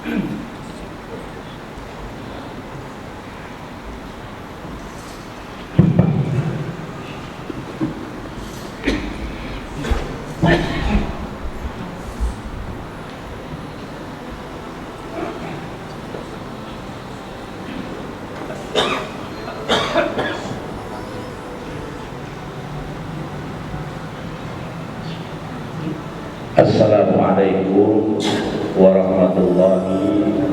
Assalamualaikum warahmatullahi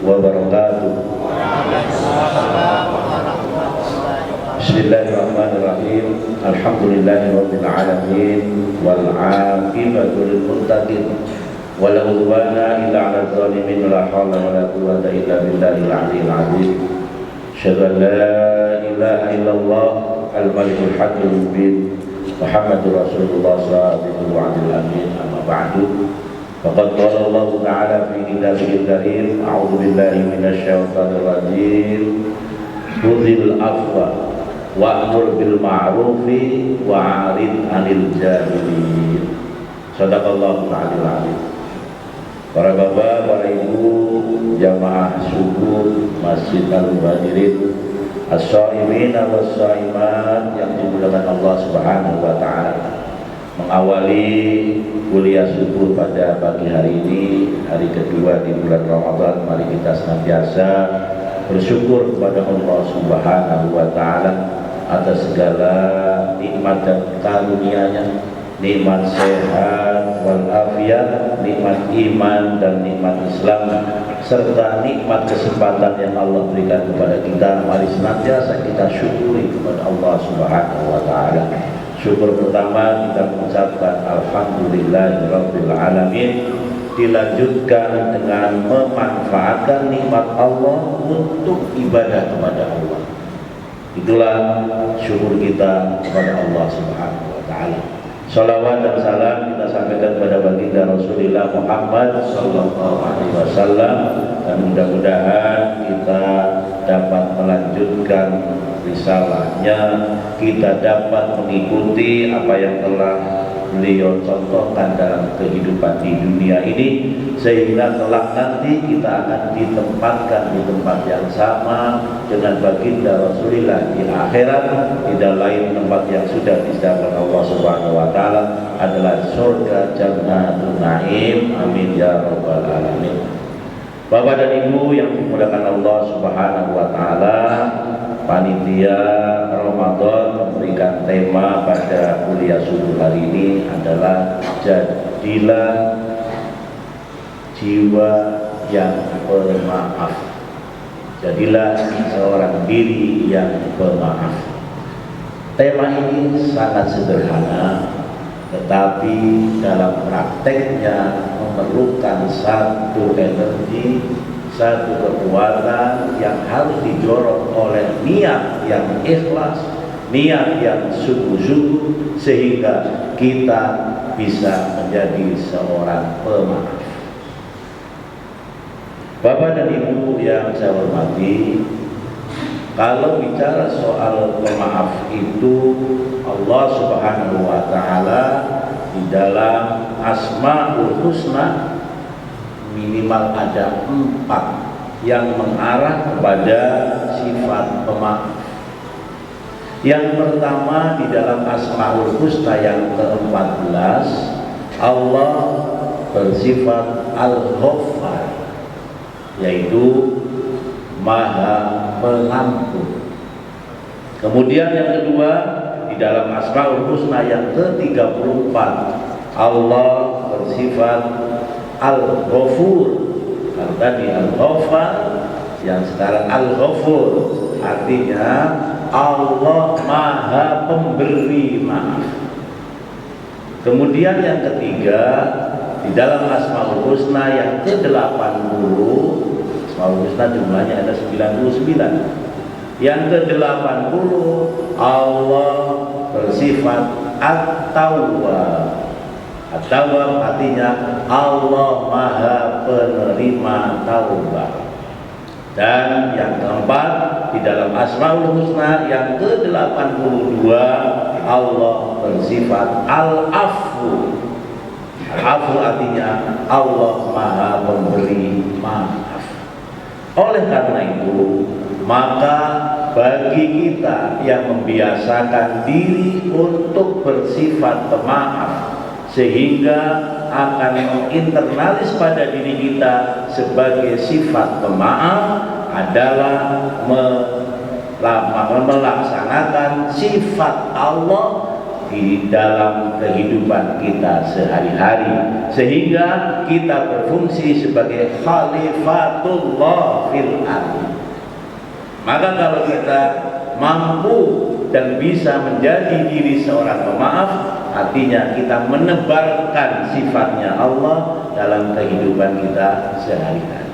wabarakatuh. Bismillahirrahmanirrahim. Alhamdulillahirabbil alamin wal 'aqibatu lil muttaqin wala udwana illa 'alal zalimin la haula wala quwwata illa billahil 'aliyyil 'azim. Asyhadu an la ilaha illallah al-malikul haqqul mubin Muhammadur Rasulullah sallallahu alaihi wasallam. Amma ba'du. Faqad qala Allah Ta'ala fi kitabihil karim, a'udzu billahi minasy syaithanir rajim. Khudhil afwa wa'mur bil ma'rufi wa'rid 'anil jahilin. Shadaqallahu ta'ala. Para bapak, para ibu, jamaah subuh Masjid Al-Muhajirin, as-shaimin was-shaimat yang dimuliakan Allah Subhanahu wa taala. Mengawali kuliah subuh pada pagi hari ini, hari kedua di bulan Ramadan, mari kita senantiasa bersyukur kepada Allah Subhanahu wa taala atas segala nikmat dan karunia-Nya, nikmat sehat wal afiat, nikmat iman dan nikmat Islam, serta nikmat kesempatan yang Allah berikan kepada kita. Mari senantiasa kita syukuri kepada Allah Subhanahu wa taala. Syukur pertama kita mengucapkan alhamdulillahirabbil alamin, dilanjutkan dengan memanfaatkan nikmat Allah untuk ibadah kepada Allah. Itulah syukur kita kepada Allah Subhanahu wa taala. Salawat dan salam kita sampaikan kepada baginda Rasulullah Muhammad sallallahu alaihi wasallam, dan mudah-mudahan kita dapat melanjutkan risalahnya, kita dapat mengikuti apa yang telah beliau contohkan dalam kehidupan di dunia ini, sehingga kelak nanti kita akan ditempatkan di tempat yang sama dengan baginda Rasulullah di akhirat, tidak lain tempat yang sudah disediakan Allah Subhanahu wa taala adalah surga Jannatul Naim. Amin ya rabbal alamin. Bapak dan Ibu yang dimuliakan Allah Subhanahu wa taala, panitia Ramadan memberikan tema pada kuliah subuh hari ini adalah jadilah jiwa yang pemaaf. Jadilah seorang diri yang pemaaf. Tema ini sangat sederhana, tetapi dalam prakteknya memerlukan satu energi, satu kekuatan yang harus didorong oleh niat yang ikhlas, niat yang sungguh-sungguh, sehingga kita bisa menjadi seorang pemaaf. Bapak dan Ibu yang saya hormati, kalau bicara soal pemaaf itu, Allah Subhanahu wa taala di dalam Asmaul Husna minimal ada 4 yang mengarah kepada sifat pemaaf. Yang pertama, di dalam Asmaul Husna yang ke-14, Allah bersifat Al-Ghaffar, yaitu Maha Pengampun. Kemudian yang kedua, di dalam Asmaul Husna yang ke-34, Allah bersifat Al-Ghafur. Kalau tadi Al-Ghaffar, yang sekarang Al-Ghafur, artinya Allah Maha Pemberi maaf. Kemudian yang ketiga, di dalam Asmaul Husna yang ke-80, Asmaul Husna jumlahnya ada 99. Yang ke-80, Allah bersifat At-Tawwab. At-Tawwab artinya Allah Maha Penerima Taubat. Dan yang keempat, di dalam Asmaul Husna yang ke-82, Allah bersifat Al-Afu. Al-Afu artinya Allah Maha Pemberi maaf. Oleh karena itu, maka bagi kita yang membiasakan diri untuk bersifat pemaaf, sehingga akan menginternalisasi pada diri kita sebagai sifat pemaaf, adalah melaksanakan sifat Allah di dalam kehidupan kita sehari-hari, sehingga kita berfungsi sebagai khalifatullah fil ardi. Maka kalau kita mampu dan bisa menjadi diri seorang pemaaf, artinya kita menebarkan sifatnya Allah dalam kehidupan kita sehari-hari.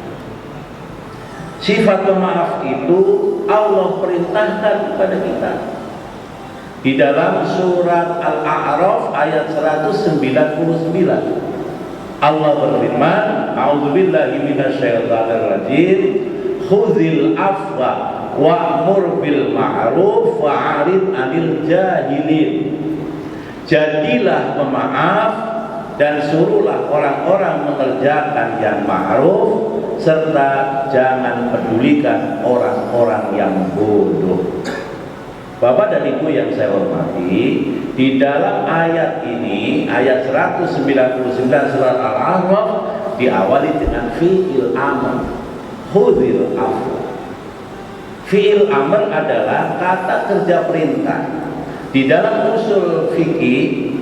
Sifat pemaaf itu Allah perintahkan kepada kita di dalam surat Al-A'raf ayat 199. Allah berfirman, a'udzubillahi minasyaitonir rajim, khuzil afwa wa'mur bil ma'ruf wa'arid 'anil jahilin. Jadilah pemaaf dan suruhlah orang-orang mengerjakan yang ma'ruf, serta jangan pedulikan orang-orang yang bodoh. Bapak dan Ibu yang saya hormati, di dalam ayat ini, ayat 199 surat Al-A'raf, diawali dengan fi'il amr, khudhil afwa. Fi'il amr adalah kata kerja perintah. Di dalam usul fikih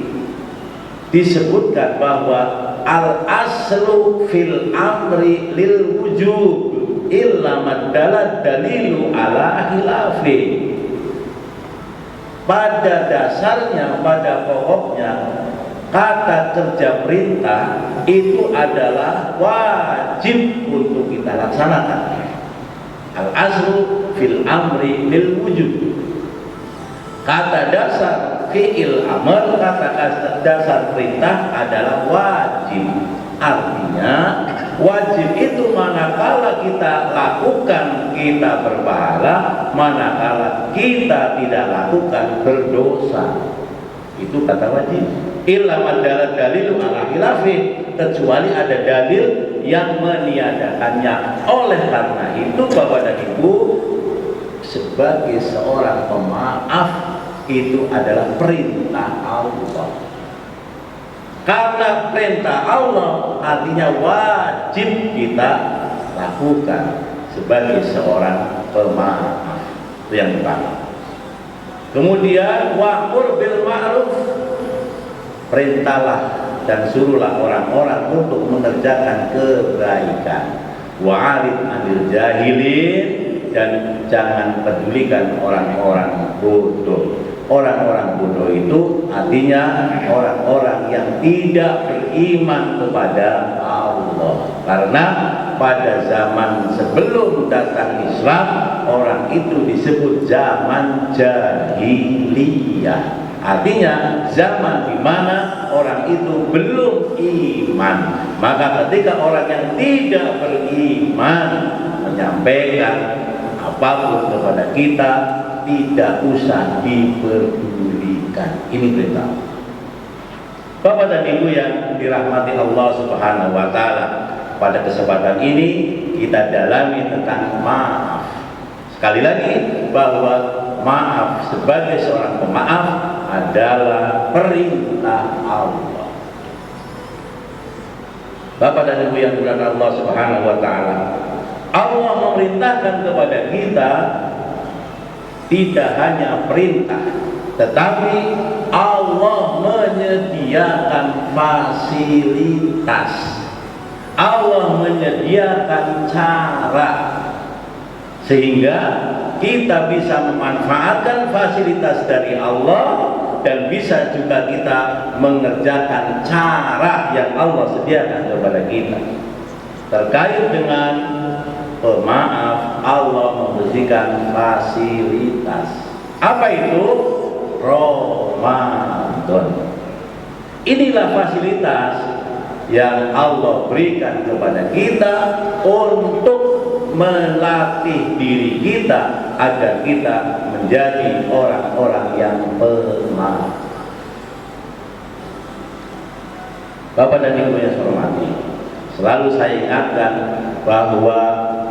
disebutkan bahwa al-aslu fil amri lil wujub illa maddalat dalilu ala khilafi. Pada dasarnya, pada pokoknya, kata kerja perintah itu adalah wajib untuk kita laksanakan. Al-aslu fil amri lil wujub. Kata dasar fi'il amr, kata dasar perintah adalah wajib. Artinya wajib itu manakala kita lakukan kita berpahala, manakala kita tidak lakukan berdosa. Itu kata wajib. Illa madalat dalilu ala khilafi, kecuali ada dalil yang meniadakannya. Oleh karena itu Bapak dan Ibu, sebagai seorang pemaaf itu adalah perintah Allah. Karena perintah Allah artinya wajib kita lakukan sebagai seorang pemaaf. Itu yang pertama. Kemudian wa'mur bil ma'ruf, perintahlah dan suruhlah orang-orang untuk mengerjakan kebaikan. Wa'arid 'anil jahilin, dan jangan pedulikan orang-orang bodoh. Orang-orang bodoh itu artinya orang-orang yang tidak beriman kepada Allah. Karena pada zaman sebelum datang Islam, orang itu disebut zaman jahiliyah. Artinya zaman di mana orang itu belum iman. Maka ketika orang yang tidak beriman menyampaikan apapun kepada kita, tidak usah diperdulikan. Ini perintah. Bapak dan Ibu yang dirahmati Allah Subhanahu wa taala, pada kesempatan ini kita dalami tentang maaf. Sekali lagi, bahwa maaf sebagai seorang pemaaf adalah perintah Allah. Bapak dan Ibu yang dimuliakan Allah Subhanahu wa taala, Allah memerintahkan kepada kita tidak hanya perintah, tetapi Allah menyediakan fasilitas. Allah menyediakan cara sehingga kita bisa memanfaatkan fasilitas dari Allah, dan bisa juga kita mengerjakan cara yang Allah sediakan kepada kita. Terkait dengan pemaaf, Allah memberikan fasilitas. Apa itu? Ramadan. Inilah fasilitas yang Allah berikan kepada kita untuk melatih diri kita agar kita menjadi orang-orang yang pemaaf. Bapak dan Ibu yang saya hormati, selalu saya ingatkan bahwa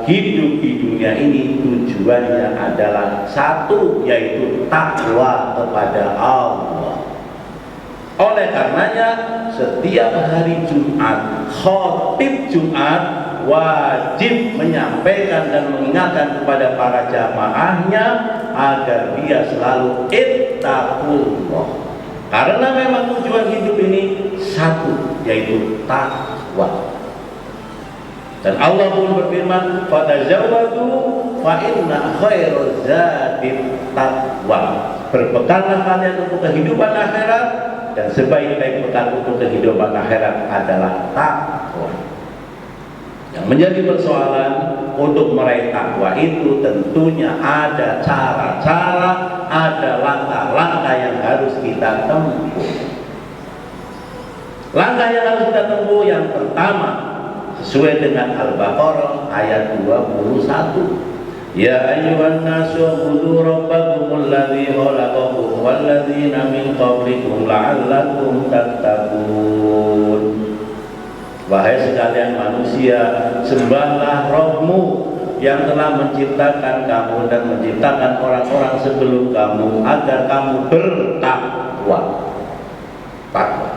hidup di dunia ini tujuannya adalah satu, yaitu takwa kepada Allah. Oleh karenanya setiap hari Jumat, khatib Jumat wajib menyampaikan dan mengingatkan kepada para jamaahnya agar dia selalu ittaqullah. Karena memang tujuan hidup ini satu, yaitu takwa. Dan Allah pun berfirman, "Fatazawwadu fa inna khairaz zadi taqwa." Berbekallah kalian untuk kehidupan akhirat, dan sebaik-baik bekal untuk kehidupan akhirat adalah takwa. Yang menjadi persoalan untuk meraih takwa itu tentunya ada cara-cara, ada langkah-langkah yang harus kita tempuh. Langkah yang harus kita tempuh yang pertama sesuai dengan Al-Baqarah ayat 21. Ya ayyuhan nasu ubudu rabbakumul ladzi khalaqakum wal ladzina min qablikum la'allakum tattaqun. Wahai sekalian manusia, sembahlah Rabbmu yang telah menciptakan kamu dan menciptakan orang-orang sebelum kamu agar kamu bertakwa. Takwa.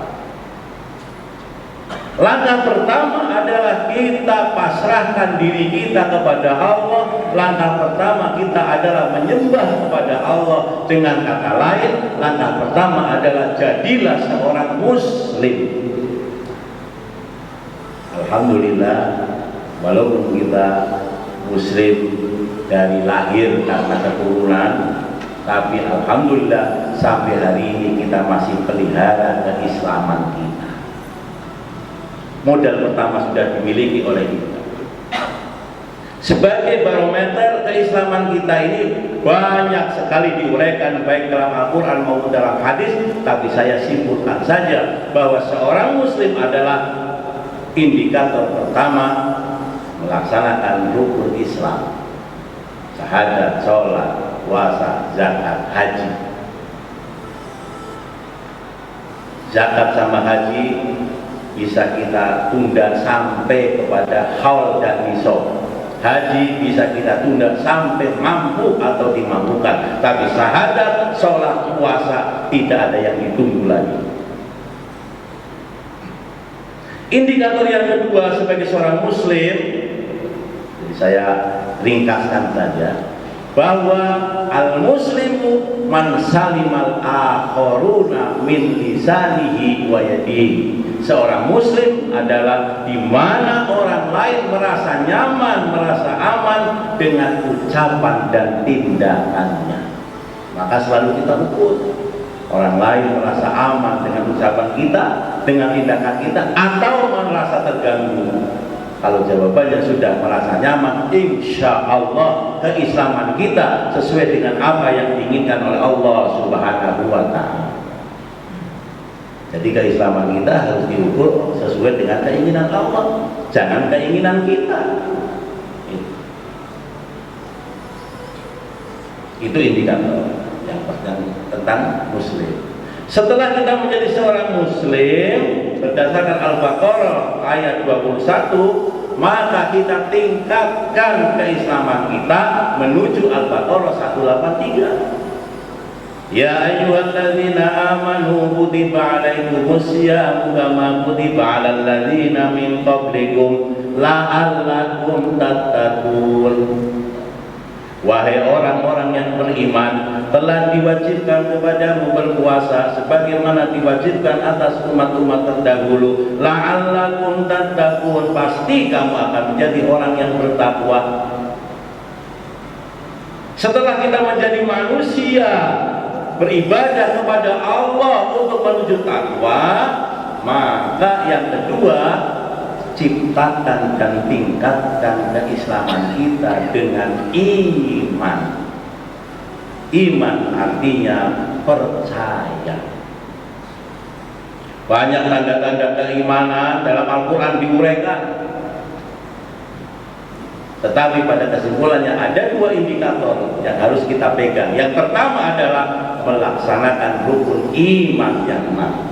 Langkah pertama adalah kita pasrahkan diri kita kepada Allah. Langkah pertama kita adalah menyembah kepada Allah. Dengan kata lain, langkah pertama adalah jadilah seorang muslim. Alhamdulillah, walaupun kita muslim dari lahir karena keturunan, tapi alhamdulillah sampai hari ini kita masih pelihara keislaman kita. Modal pertama sudah dimiliki oleh kita. Sebagai barometer keislaman kita ini banyak sekali diuraikan baik dalam Al-Quran maupun dalam hadis, tapi saya simpulkan saja bahwa seorang muslim adalah indikator pertama melaksanakan rukun Islam, syahadat, sholat, puasa, zakat, haji. Zakat sama haji bisa kita tunda sampai kepada haul dan nisab. Haji bisa kita tunda sampai mampu atau dimampukan. Tapi syahadat, sholat, puasa tidak ada yang ditunggu lagi. Indikator yang kedua sebagai seorang muslim, jadi saya ringkaskan saja, bahwa al-muslimu man salimal akharuna min lisanihi wa yadihi. Seorang muslim adalah di mana orang lain merasa nyaman, merasa aman dengan ucapan dan tindakannya. Maka selalu kita ukur. Orang lain merasa aman dengan ucapan kita, dengan tindakan kita, atau merasa terganggu. Kalau jawabannya sudah merasa nyaman, insya Allah keislaman kita sesuai dengan apa yang diinginkan oleh Allah Subhanahu wa Ta'ala. Jadi keislaman kita harus diukur sesuai dengan keinginan Allah, jangan keinginan kita. Itu indikator yang tentang muslim. Setelah kita menjadi seorang muslim berdasarkan Al-Baqarah ayat 21, maka kita tingkatkan keislaman kita menuju Al-Baqarah 183. Ya ayyuhalladzina amanu kutiba alaikumus syiyamu kama kutiba alal ladzina min qablikum la'allakum tattaqun. Wahai orang-orang yang beriman, telah diwajibkan kepadamu berpuasa sebagaimana diwajibkan atas umat-umat terdahulu. La'allakum tattaqun, pasti kamu akan menjadi orang yang bertakwa. Setelah kita menjadi manusia beribadah kepada Allah untuk menuju takwa, maka yang kedua, ciptakan dan tingkatkan keislaman kita dengan iman. Iman artinya percaya. Banyak tanda-tanda keimanan dalam Al-Quran diuraikan, tetapi pada kesimpulannya ada dua indikator yang harus kita pegang. Yang pertama adalah melaksanakan rukun iman yang 6.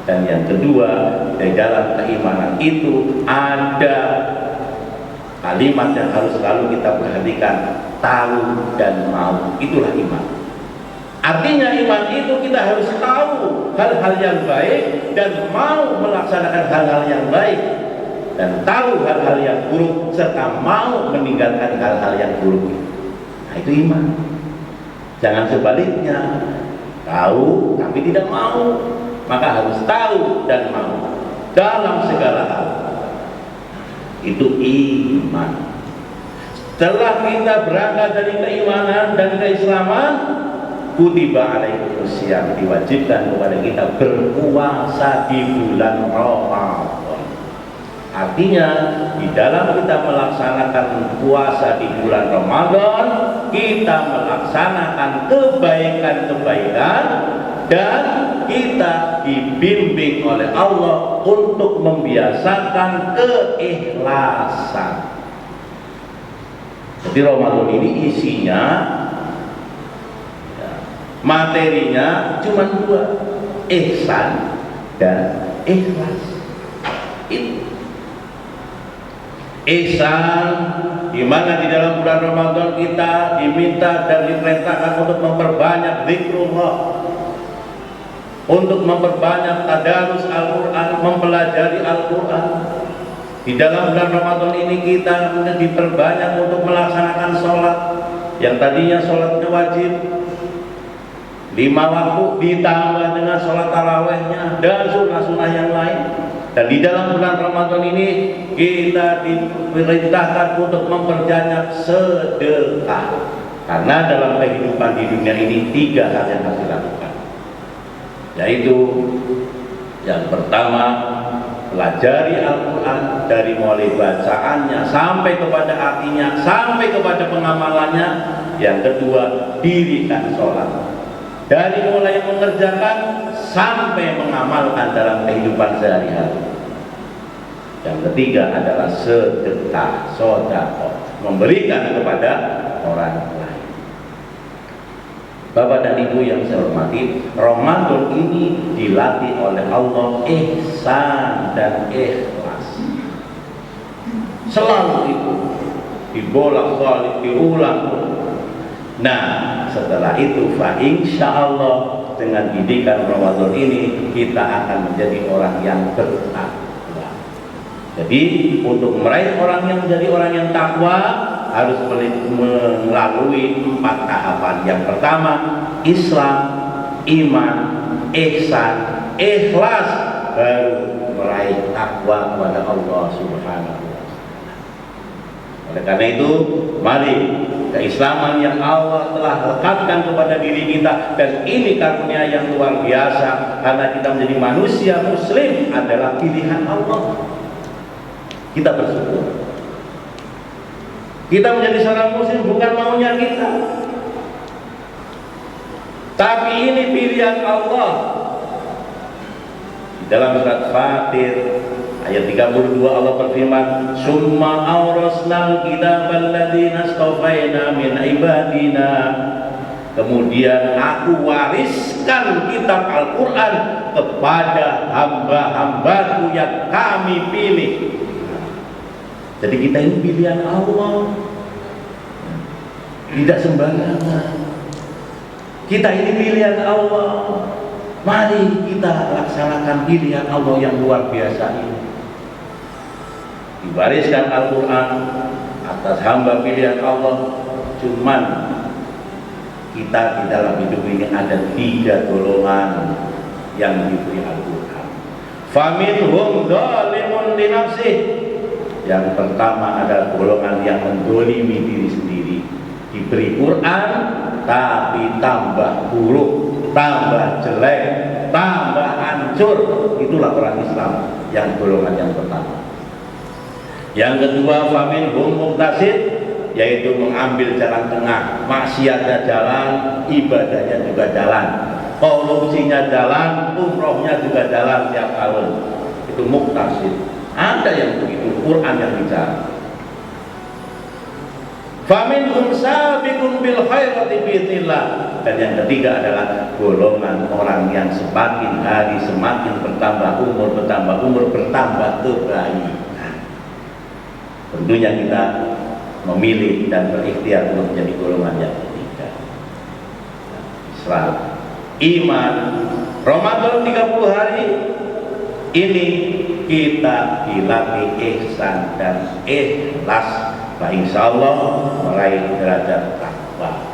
Dan yang kedua, di dalam keimanan itu ada kalimat yang harus selalu kita perhatikan, tahu dan mau, itulah iman. Artinya iman itu kita harus tahu hal-hal yang baik dan mau melaksanakan hal-hal yang baik, dan tahu hal-hal yang buruk serta mau meninggalkan hal-hal yang buruk. Nah, itu iman. Jangan sebaliknya, tahu tapi tidak mau. Maka harus tahu dan mau dalam segala hal. Itu iman. Setelah kita berangkat dari keimanan dan keislaman, kutiba alaikumusiyam, diwajibkan kepada kita berpuasa di bulan Ramadan. Artinya di dalam kita melaksanakan puasa di bulan Ramadan, kita melaksanakan kebaikan-kebaikan dan kita dibimbing oleh Allah untuk membiasakan keikhlasan. Jadi Ramadan ini isinya, materinya cuma dua, ihsan dan ikhlas. Ihsan di mana di dalam bulan Ramadan kita diminta dan diperintahkan untuk memperbanyak zikrullah, untuk memperbanyak tadarus Al-Quran, mempelajari Al-Quran. Di dalam bulan Ramadan ini kita diperbanyak untuk melaksanakan sholat yang tadinya sholatnya wajib 5 waktu ditambah dengan sholat tarawehnya dan sunnah-sunnah yang lain. Dan di dalam bulan Ramadan ini kita diperintahkan untuk memperbanyak sedekah, karena dalam kehidupan di dunia ini 3 hal yang harus dilakukan, yaitu yang pertama, pelajari Al-Quran dari mulai bacaannya sampai kepada artinya, sampai kepada pengamalannya. Yang kedua, dirikan sholat dari mulai mengerjakan sampai mengamalkan dalam kehidupan sehari-hari. Yang ketiga adalah sedekah, sedekah, memberikan kepada orang lain. Bapak dan Ibu yang saya hormati, Ramadan ini dilatih oleh Allah ihsan dan ikhlas. Selalu itu dibolak-balik, diulang. Nah, setelah itu fa insyaallah dengan didikan Ramadan ini kita akan menjadi orang yang bertakwa. Jadi untuk meraih orang yang menjadi orang yang takwa harus melalui 4 tahapan. Yang pertama, Islam, iman, ihsan, ikhlas, baru meraih takwa kepada Allah Subhanahu wa Ta'ala. Oleh karena itu, mari keislaman yang Allah telah lekatkan kepada diri kita, dan ini karunia yang luar biasa, karena kita menjadi manusia muslim adalah pilihan Allah. Kita bersyukur. Kita menjadi seorang muslim bukan maunya kita, tapi ini pilihan Allah. Di dalam surat Fatir ayat 32 Allah berfirman, "Summa awrasnal kitabal ladzina astafaina min ibadina." Kemudian aku wariskan kitab Al-Quran kepada hamba-hambaku yang kami pilih. Jadi kita ini pilihan Allah, tidak sembarangan. Kita ini pilihan Allah. Mari kita laksanakan pilihan Allah yang luar biasa ini. Diwariskan Al-Quran atas hamba pilihan Allah. Cuman kita di dalam hidup ini ada 3 golongan yang diberi Al-Quran. Faminhum dzalimun li nafsihi. Yang pertama adalah golongan yang mendolimi diri sendiri, diberi Quran tapi tambah buruk, tambah jelek, tambah hancur. Itulah orang Islam yang golongan yang pertama. Yang kedua, faminhum muqtasid, yaitu mengambil jalan tengah, maksiatnya jalan, ibadahnya juga jalan, korupsinya jalan, umrohnya juga jalan tiap tahun. Itu muqtasid. Ada yang begitu, Quran yang bicara. Faminhum sabiqun bil khairati biidznillah. Dan yang ketiga adalah golongan orang yang semakin hari semakin bertambah umur, bertambah kebaikan. Tentunya kita memilih dan berikhtiar untuk menjadi golongan yang ketiga. Islam, iman, Ramadan 30 hari ini kita dilatih ihsan dan ikhlas, insya Allah meraih derajat takwa.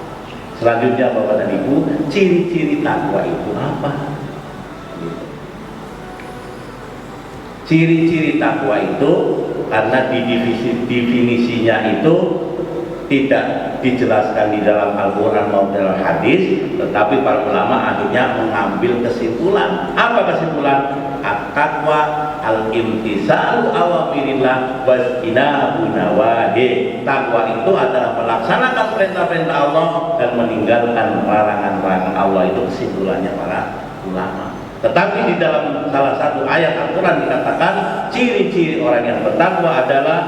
Selanjutnya Bapak dan Ibu, ciri-ciri takwa itu apa? Ciri-ciri takwa itu karena di definisinya itu tidak dijelaskan di dalam Al-Quran maupun dalam hadis, tetapi para ulama akhirnya mengambil kesimpulan. Apa kesimpulan? At-taqwa al-imtisalu awamirillah wajtinabu nawahi. Takwa itu adalah melaksanakan perintah-perintah Allah dan meninggalkan larangan-larangan Allah. Itu kesimpulannya para ulama. Tetapi di dalam salah satu ayat Al-Quran dikatakan ciri-ciri orang yang bertakwa adalah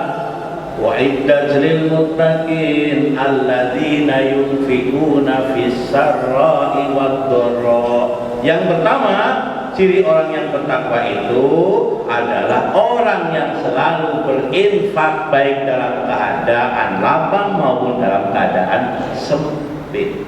wa'iddat lil muttaqin alladzina yunfiquna fis sarra'i wad dharra. Yang pertama, ciri orang yang bertakwa itu adalah orang yang selalu berinfak baik dalam keadaan lapang maupun dalam keadaan sempit.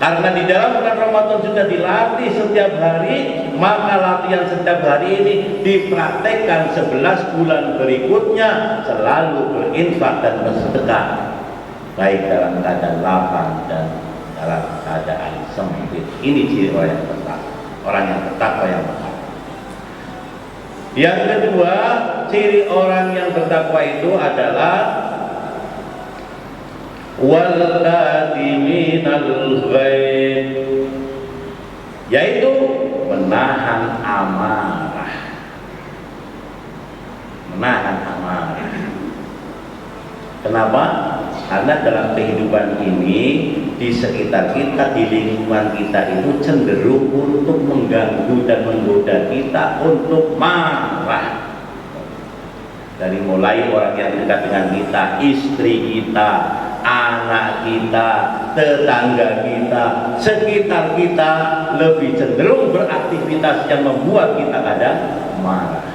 Karena di dalam bulan Ramadan sudah dilatih setiap hari, maka latihan setiap hari ini dipraktekkan 11 bulan berikutnya selalu berinfak dan bersedekah baik dalam keadaan lapang dan dalam keadaan sempit. Ini ciri orang yang bertakwa, orang yang bertakwa yang benar. Yang kedua, ciri orang yang bertakwa itu adalah wal kadiminal ghaib, yaitu menahan amarah. Menahan amarah. Kenapa? Karena dalam kehidupan ini di sekitar kita, di lingkungan kita itu cenderung untuk mengganggu dan menggoda kita untuk marah. Dari mulai orang yang dekat dengan kita, istri kita, anak kita, tetangga kita, sekitar kita lebih cenderung beraktivitas yang membuat kita kadang marah.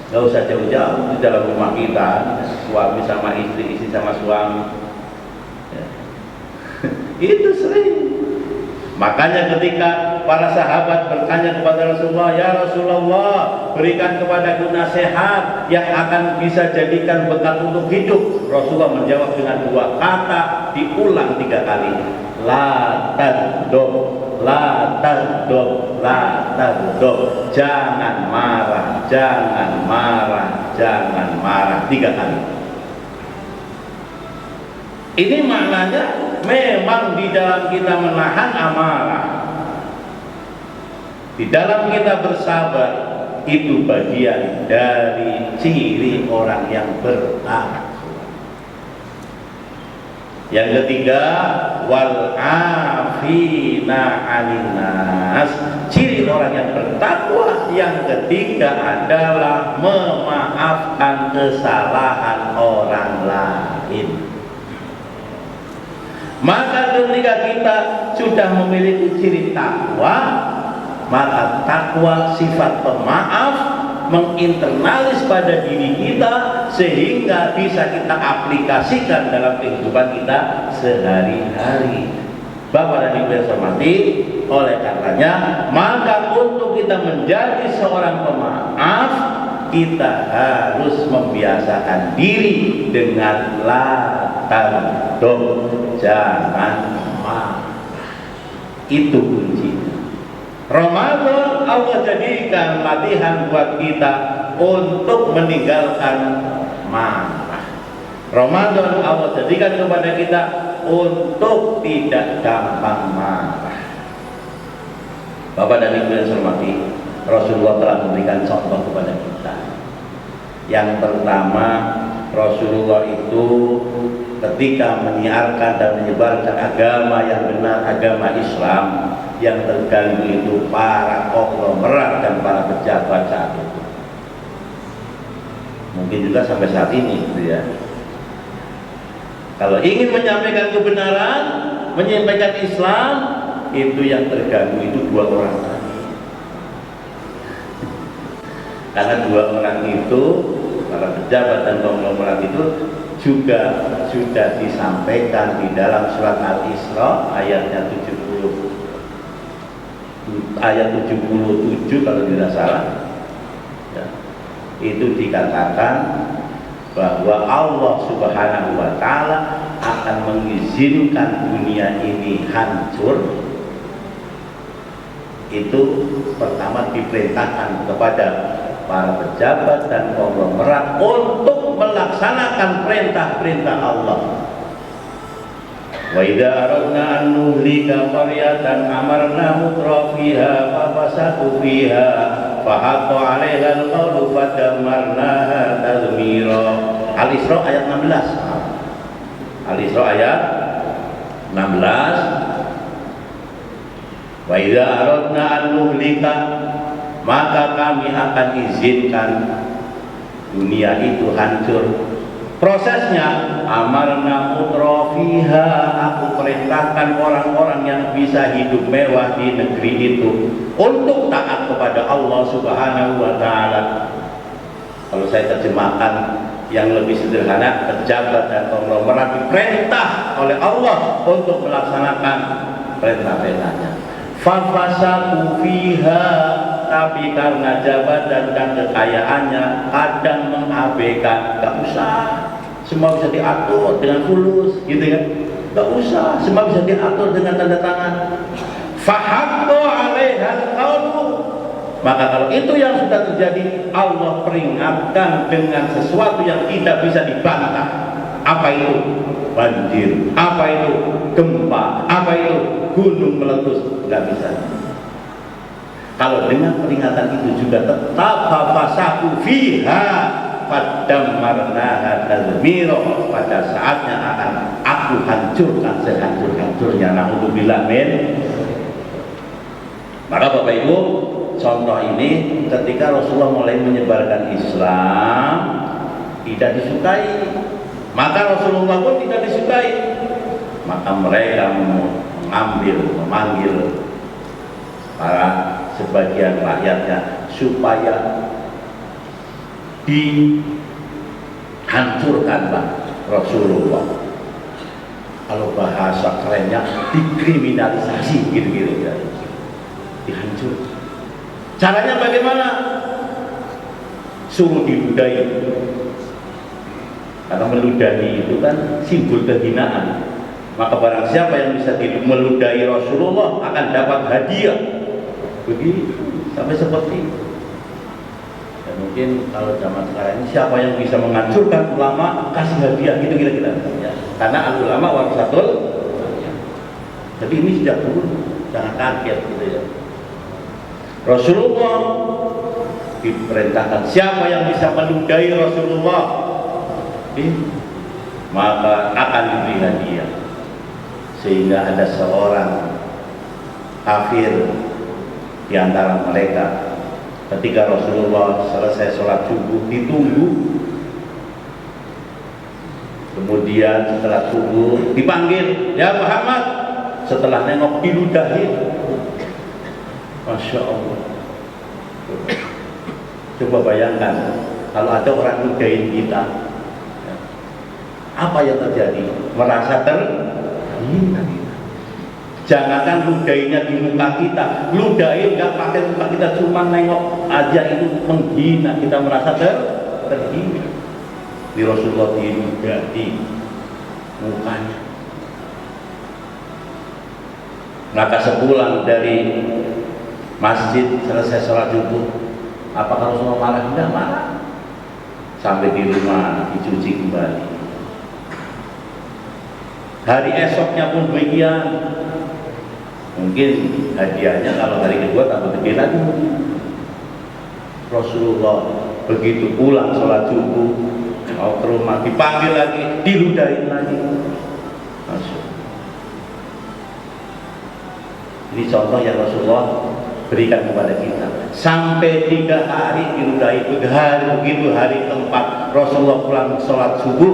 Gak usah jauh-jauh, di dalam rumah kita, suami sama istri, istri sama suami ya. Itu sering. Makanya ketika para sahabat bertanya kepada Rasulullah, ya Rasulullah, berikan kepadaku nasihat yang akan bisa jadikan bekal untuk hidup. Rasulullah menjawab dengan 2 kata, diulang 3 kali. La tagdob, la tagdob, la tagdob. Jangan marah, jangan marah, jangan marah. 3 kali. Ini maknanya memang di dalam kita menahan amarah, di dalam kita bersabar, itu bagian dari ciri orang yang bertakwa. Yang ketiga, wal afina 'anil nas. Ciri orang yang bertakwa yang ketiga adalah memaafkan kesalahan orang lain. Maka ketika kita sudah memiliki ciri takwa, maka takwa sifat pemaaf menginternalis pada diri kita sehingga bisa kita aplikasikan dalam kehidupan kita sehari-hari. Bapak dan Ibu yang saya hormati, oleh karenanya maka untuk kita menjadi seorang pemaaf, kita harus membiasakan diri dengan la tagdob, jangan marah. Itu kuncinya. Ramadan Allah jadikan latihan buat kita untuk meninggalkan marah. Ramadan Allah jadikan kepada kita untuk tidak gampang marah. Bapak dan Ibu yang saya hormati, Rasulullah telah memberikan contoh kepada kita. Yang pertama, Rasulullah itu ketika menyiarkan dan menyebarkan agama yang benar, agama Islam, yang terganggu itu para konglomerat dan para pejabat saat itu. Mungkin juga sampai saat ini gitu ya. Kalau ingin menyampaikan kebenaran, menyampaikan Islam, itu yang terganggu itu 2 orang tadi. Karena 2 orang itu para pejabat dan konglomerat itu juga sudah disampaikan di dalam surat Al-Isra ayatnya 77 kalau tidak salah ya, itu dikatakan bahwa Allah Subhanahu wa Ta'ala akan mengizinkan dunia ini hancur. Itu pertama diperintahkan kepada para pejabat dan konglomerat untuk melaksanakan perintah-perintah Allah. Wa idza aradna an nuhlika qaryatan amarna mutrafiha fa fasaqu fiha fa haqa 'alaiha al-qawlu fa damarnaha tadmira. Al-Isra ayat 16. Al-Isra ayat 16. Wa idza aradna an nuhlika, maka kami akan izinkan dunia itu hancur. Prosesnya amarna mutrafiha, aku perintahkan orang-orang yang bisa hidup mewah di negeri itu untuk taat kepada Allah Subhanahu wa Ta'ala. Kalau saya terjemahkan yang lebih sederhana, pejabat dan konglomerat diperintah oleh Allah untuk melaksanakan perintah-perintahnya. Fafasaku fiha, tapi karena jabatan dan kekayaannya kadang mengabaikan, gak usah semua bisa diatur dengan fulus, gitu kan? Gak usah semua bisa diatur dengan tanda tangan. Fahaqqo 'alaihal qawlu, maka kalau itu yang sudah terjadi, Allah peringatkan dengan sesuatu yang tidak bisa dibantah. Apa itu? Banjir. Apa itu? Gempa. Apa itu? Gunung meletus. Nggak bisa. Kalau dengan peringatan itu juga tetap fafasaku fiha fadammarnaha tadmira, pada saatnya akan aku hancurkan sehancur-hancurnya. Na'udzubillah min. Maka Bapak Ibu, contoh ini ketika Rasulullah mulai menyebarkan Islam tidak disukai, maka Rasulullah pun tidak disukai. Maka mereka memanggil para sebagian rakyatnya supaya dihancurkanlah Rasulullah. Kalau bahasa kerennya dikriminalisasi, gitu-gitu ya. Dihancur. Caranya bagaimana? Suruh diludahi. Karena meludahi itu kan simbol kehinaan. Maka barang siapa yang bisa meludahi Rasulullah akan dapat hadiah. Begitu, sampai seperti itu. Dan mungkin kalau zaman sekarang ini siapa yang bisa menghancurkan ulama kasih hadiah, gitu kira-kira ya. Karena ulama warasatul. Jadi ini sejak dulu, jangan kaget gitu ya. Rasulullah diperintahkan, siapa yang bisa meludahi Rasulullah maka akan diberi hadiah. Sehingga ada seorang kafir di antara mereka, ketika Rasulullah selesai sholat subuh ditunggu, kemudian setelah subuh dipanggil, ya Muhammad, setelah nengok diludahi. Masya Allah. Coba bayangkan kalau ada orang ludahin kita, apa yang terjadi? Merasa terhina. Jangankan ludahinya di muka kita, ludahin nggak pakai muka kita, cuma nengok aja itu menghina, kita merasa terhina. Di Rasulullah diludahi mukanya. Maka sepulang dari masjid selesai sholat subuh, apakah Rasulullah marah? Tidak marah. Sampai di rumah dicuci kembali. Hari esoknya pun demikian. Mungkin hadiahnya kalau hari kedua tambah gede lagi. Rasulullah begitu pulang sholat subuh mau ke rumah dipanggil lagi, diludahin lagi. Masuk. Ini contoh yang Rasulullah berikan kepada kita. Sampai 3 hari diludahi. Begitu hari keempat Rasulullah pulang sholat subuh,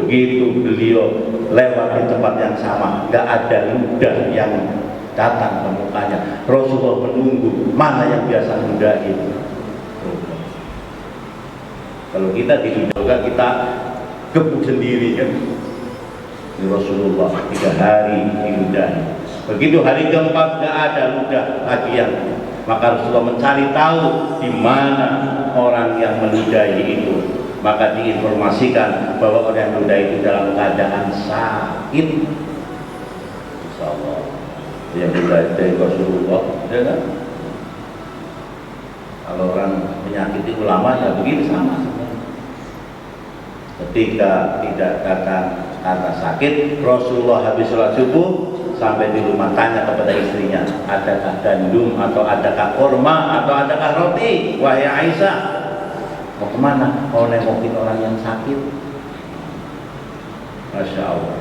begitu beliau lewat di tempat yang sama, nggak ada ludah yang datang ke mukanya. Rasulullah menunggu mana yang biasa ludahin. Kalau kita diludahi, kita gebuk sendiri kan. Ini Rasulullah 3 hari diludahi. Begitu hari keempat nggak ada ludah lagi yang, maka Rasulullah mencari tahu di mana orang yang meludahi itu. Maka diinformasikan bahwa orang yang meludahi itu dalam keadaan sakit. Insya Allah yang meludahi dari Rasulullah, ya kan? Kalau orang penyakit itu lama ya begitu sama. Ketika tidak datang karena sakit, Rasulullah habis sholat subuh sampai di rumah tanya kepada istrinya, adakah gandum atau adakah kurma atau adakah roti? Wahai Aisyah, mau kemana? Mau nengokin orang yang sakit. Masya Allah.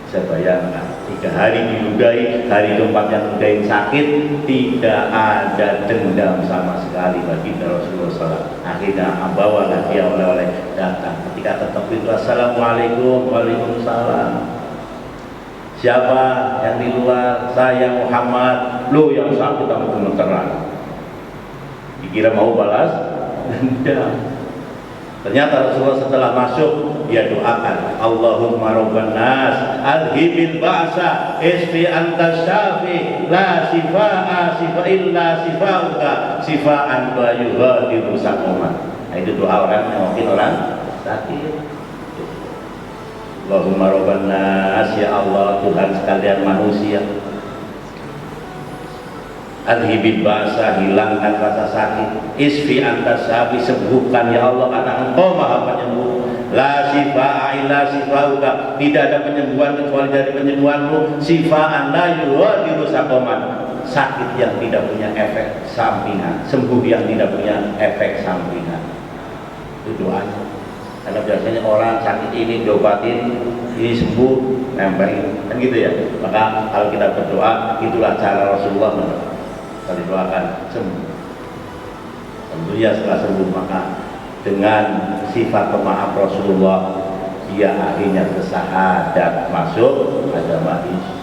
Saya bayangkan 3 hari diludahi, hari keempat yang ludahin sakit, tidak ada dendam sama sekali bagi Rasulullah SAW. Akhirnya bawalah dia oleh-oleh datang. Ketika tetap itu, assalamualaikum, waalaikumsalam. Siapa yang di luar? Saya Muhammad. Lu yang sakit kamu gemeteran. Dikira mau balas dendam. Ternyata Rasulullah setelah masuk dia doakan, Allahumma rabban nas adhibil ba'sa isfi anta syafi la sifaa sifa illa sifauka sifaan la yughadiru saqama. Nah, itu doa orang yang mungkin orang sakit. Allahumma rabban nas, ya Allah Tuhan sekalian manusia, adhibil ba'sa, hilangkan rasa sakit, isfi anta syafi, sembuhkan ya Allah karena Engkau Maha Penyembuh. La sifaa illa sifauka, tidak ada penyembuhan kecuali dari penyembuhanmu. Sifaan la yughadiru saqaman, sakit yang tidak punya efek sampingan, sembuh yang tidak punya efek sampingan. Itu doanya. Karena biasanya orang sakit ini diobatin, ini sembuh, nempelin, kan gitu ya. Maka kalau kita berdoa, itulah cara Rasulullah mendoa. Kita didoakan sembuh. Tentunya setelah sembuh, maka dengan sifat pemaaf Rasulullah, dia akhirnya bersahadat masuk agama Islam.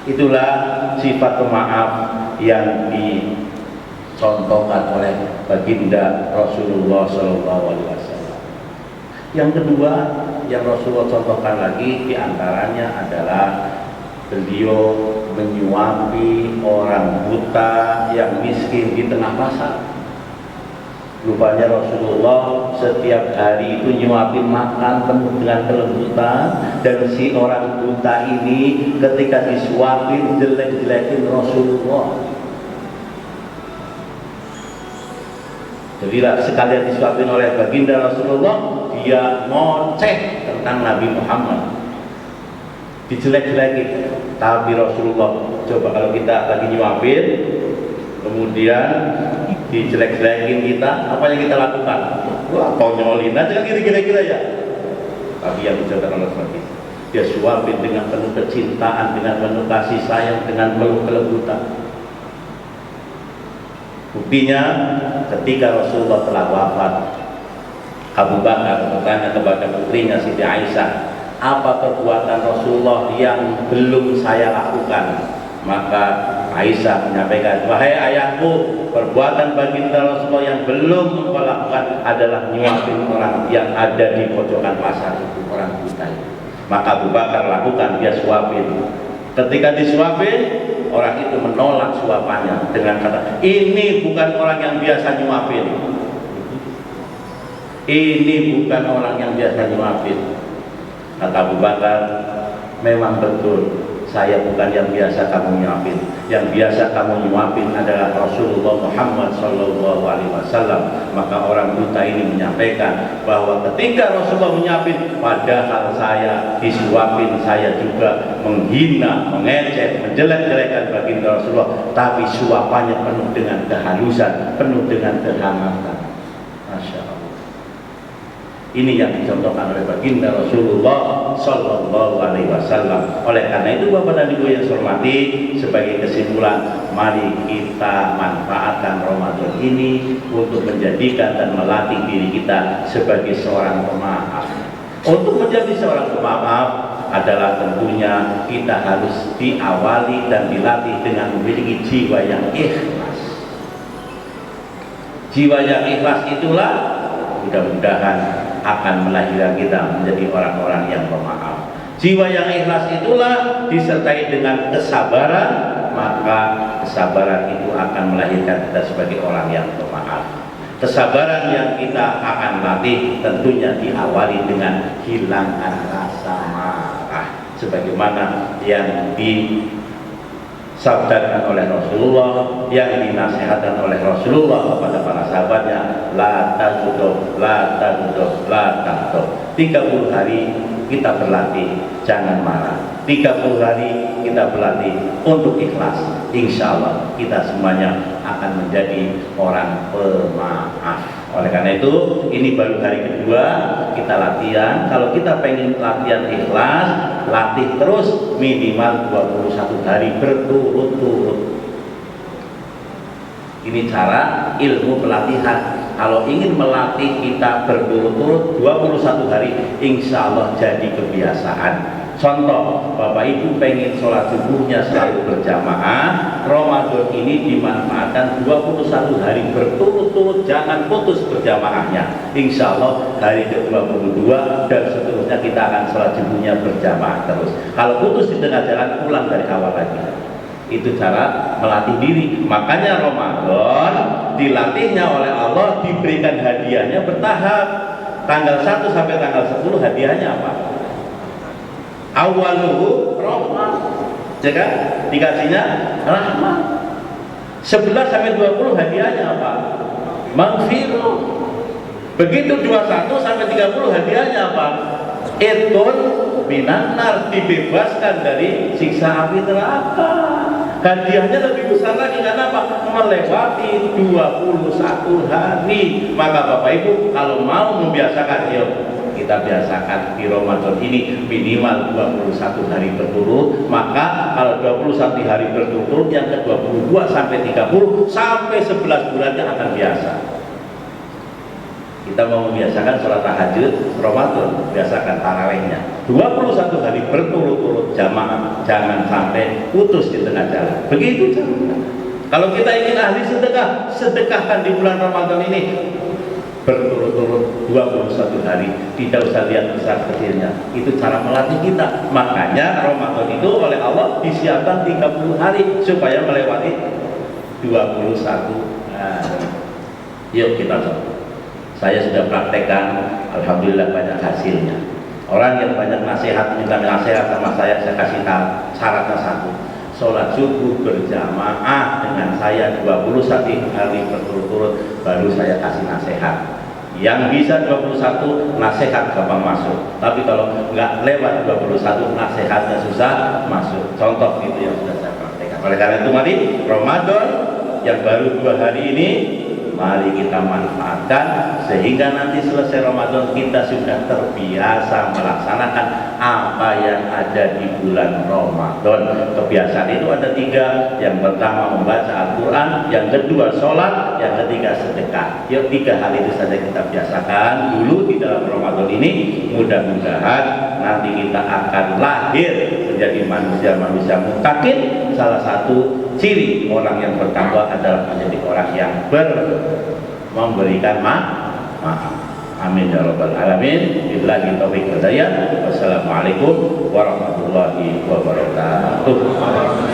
Itulah sifat pemaaf yang dicontohkan oleh baginda Rasulullah SAW. Yang kedua yang Rasulullah contohkan lagi diantaranya adalah beliau menyuapi orang buta yang miskin di tengah pasar. Rupanya Rasulullah setiap hari itu nyuapin makan penuh dengan kelembutan, dan si orang buta ini ketika disuapin jelek-jelekin Rasulullah. Jadi sekalian disuapin oleh baginda Rasulullah, dia ngoceh tentang Nabi Muhammad, dijelek-jelekin. Tapi Rasulullah, coba kalau kita lagi nyuapin kemudian dijelek-jelekin kita, apa yang kita lakukan? Wah, konyolin aja kan kira-kira ya. Tapi yang dicontohkan oleh Rasulullah, dia suapin dengan penuh kecintaan, dengan penuh kasih sayang, dengan penuh kelembutan. Buktinya ketika Rasulullah telah wafat, Abu Bakar bertanya kepada putrinya Siti Aisyah, apa perbuatan Rasulullah yang belum saya lakukan? Maka Aisyah menyampaikan, wahai ayahku, perbuatan baginda Rasulullah yang belum engkau lakukan adalah nyuapin orang yang ada di pojokan pasar itu, orang buta itu. Maka Abu Bakar lakukan, dia suapin. Ketika disuapin, orang itu menolak suapannya dengan kata, ini bukan orang yang biasa nyuapin, ini bukan orang yang biasa nyuapin. Kata Abu Bakar, memang betul, saya bukan yang biasa kamu nyuapin. Yang biasa kamu nyuapin adalah Rasulullah Muhammad SAW. Maka orang buta ini menyampaikan bahwa ketika Rasulullah menyuapin, padahal saya disuapin, saya juga menghina, mengecek, menjelek-jelekan baginda Rasulullah, tapi suapannya penuh dengan kehalusan, penuh dengan kehangatan. Masya Allah. Ini yang dicontohkan oleh baginda Rasulullah Sallallahu Alaihi Wasallam. Oleh karena itu Bapak dan Ibu yang saya hormati, sebagai kesimpulan, mari kita manfaatkan Ramadan ini untuk menjadikan dan melatih diri kita sebagai seorang pemaaf. Untuk menjadi seorang pemaaf adalah tentunya kita harus diawali dan dilatih dengan memiliki jiwa yang ikhlas. Jiwa yang ikhlas itulah mudah-mudahan akan melahirkan kita menjadi orang-orang yang pemaaf. Jiwa yang ikhlas itulah disertai dengan kesabaran, maka kesabaran itu akan melahirkan kita sebagai orang yang pemaaf. Kesabaran yang kita akan latih tentunya diawali dengan hilangkan rasa marah, sebagaimana yang disabdakan oleh Rasulullah, yang dinasihatkan oleh Rasulullah kepada para sahabatnya, la taghdab, la taghdab, la taghdab. 30 hari kita berlatih jangan marah, 30 hari kita berlatih untuk ikhlas. Insya Allah kita semuanya akan menjadi orang pemaaf. Oleh karena itu, ini baru hari kedua kita latihan. Kalau kita pengen latihan ikhlas, latih terus minimal 21 hari berturut-turut. Ini cara ilmu pelatihan. Kalau ingin melatih kita berturut-turut 21 hari, insya Allah jadi kebiasaan. Contoh, Bapak Ibu pengen sholat subuhnya selalu berjamaah, Ramadan ini dimanfaatkan 21 hari berturut-turut, jangan putus berjamaahnya. Insya Allah hari ke-22 dan seterusnya kita akan sholat subuhnya berjamaah terus. Kalau putus di tengah jalan, pulang dari awal lagi. Itu cara melatih diri. Makanya Ramadan dilatihnya oleh Allah, diberikan hadiahnya bertahap. Tanggal 1 sampai tanggal 10 hadiahnya apa? Awaluhu rahmah, ya kan? Dikasihnya rahmah. 11 sampai 20 hadiahnya apa? Maghfirah. Begitu 21 sampai 30 hadiahnya apa? Itun minanar, dibebaskan dari siksa api neraka. Hadiahnya lebih besar lagi karena apa? Melewati 21 hari. Maka Bapak Ibu kalau mau membiasakan, yuk kita biasakan di Ramadan ini minimal 21 hari berturut. Maka kalau 21 hari berturut, yang ke-22 sampai 30 sampai 11 bulannya akan biasa. Kita mau membiasakan sholat tahajud Ramadan, biasakan tarawihnya 21 hari berturut-turut jamaah, jangan sampai putus di tengah jalan. Begitu caranya. Kalau kita ingin ahli sedekah, sedekahkan di bulan Ramadan ini berturut-turut 21 hari, tidak usah lihat besar kecilnya. Itu cara melatih kita. Makanya Ramadan itu oleh Allah disiapkan 30 hari supaya melewati 21 hari. Yuk kita coba. Saya sudah praktekkan, alhamdulillah banyak hasilnya. Orang yang banyak nasihat, minta nasihat sama saya kasih tahu syaratnya satu: sholat subuh berjamaah dengan saya 21 hari berturut-turut, baru saya kasih nasihat. Yang bisa 21 nasihat gampang masuk, tapi kalau nggak lewat 21 nasihatnya susah masuk. Contoh itu yang sudah saya praktekkan. Oleh karena itu mari Ramadan yang baru 2 hari ini, mari kita manfaatkan sehingga nanti selesai Ramadan kita sudah terbiasa melaksanakan apa yang ada di bulan Ramadan. Kebiasaan itu ada 3. Yang pertama membaca Al-Quran, yang kedua sholat, yang ketiga sedekah. Yuk 3 hal itu saja kita biasakan dulu di dalam Ramadan ini. Mudah-mudahan nanti kita akan lahir menjadi manusia-manusia muttaqin. Salah satu ciri orang yang bertakwa adalah menjadi orang yang memberikan maaf. Amin ya rabbal alamin. Billahi taufiq wal hidayah. Wassalamualaikum warahmatullahi wabarakatuh. Amin.